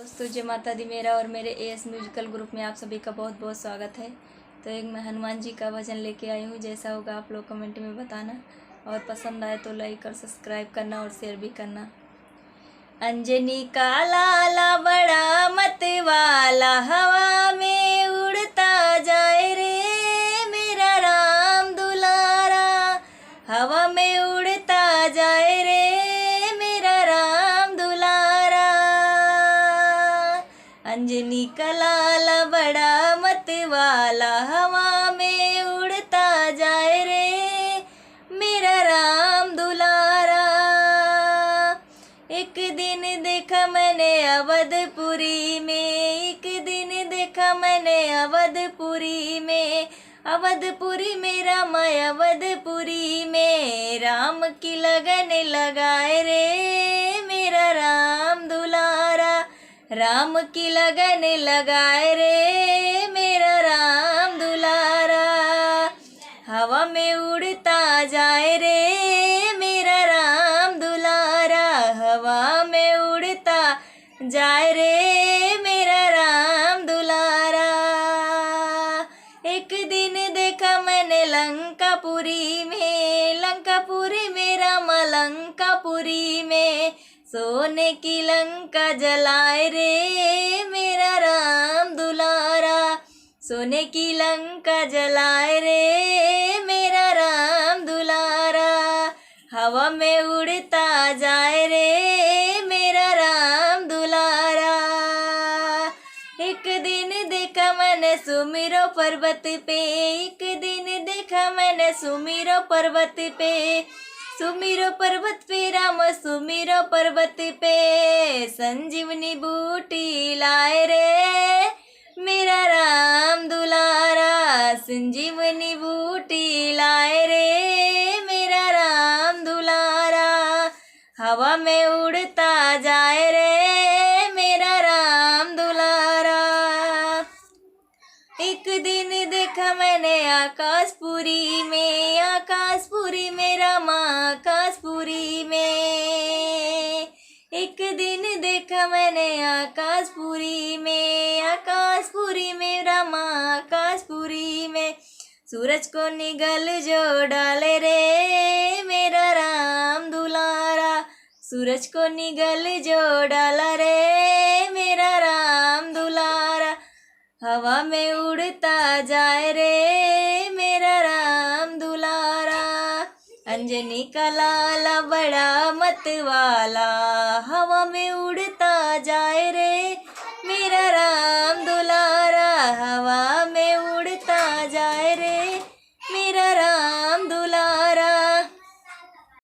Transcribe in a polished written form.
दोस्तों जय माता दी। मेरा और मेरे एएस म्यूजिकल ग्रुप में आप सभी का बहुत बहुत स्वागत है। तो एक मैं हनुमान जी का भजन लेके आई हूँ। जैसा होगा आप लोग कमेंट में बताना और पसंद आए तो लाइक और सब्सक्राइब करना और शेयर भी करना। अंजनी का लाला बड़ा मत वाला हवा में उड़ता जाए रे मेरा राम दुलारा, हवा में उड़ता जाए रे मेरा राम दुलारा। अंजनी का लाला बड़ा मत वाला हवा में उड़ता जाए रे मेरा राम दुलारा। एक दिन देखा मैंने अवधपुरी में, एक दिन देखा मैंने अवधपुरी में, अवधपुरी में राम अवधपुरी में राम की लगन लगाए रे मेरा राम दुलारा, राम की लगन लगाए रे मेरा राम दुलारा। हवा में उड़ता जाए रे मेरा राम दुलारा, हवा में उड़ता जाए रे मेरा राम दुलारा। एक दिन देखा मैंने लंकापुरी में, लंकापुरी में राम लंकापुरी में सोने की लंका जलाए रे मेरा राम दुलारा, सोने की लंका जलाए रे मेरा राम दुलारा। हवा में उड़ता जाए रे मेरा राम दुलारा। एक दिन देखा मैंने सुमिरो पर्वत पे, एक दिन देखा मैंने सुमिरो पर्वत पे, सुमिरो पर्वत पे राम सुमिरो पर्वत पे संजीवनी बूटी लाए रे मेरा राम दुलारा, संजीवनी बूटी लाए रे मेरा राम दुलारा। हवा में उड़ता जाए रे मेरा राम दुलारा। एक दिन देखा मैंने आकाशपुरी में, आकाशपुरी में राम आकाशपुरी में, एक दिन देखा मैंने आकाशपुरी में, आकाशपुरी में राम आकाशपुरी में सूरज को निगल जो डाले रे मेरा राम दुलारा, सूरज को निगल जो डाला रे मेरा राम दुलारा। हवा में उड़ता जाए रे मेरा राम दुलारा। अंजनी का लाला बड़ा मत वाला हवा में उड़ता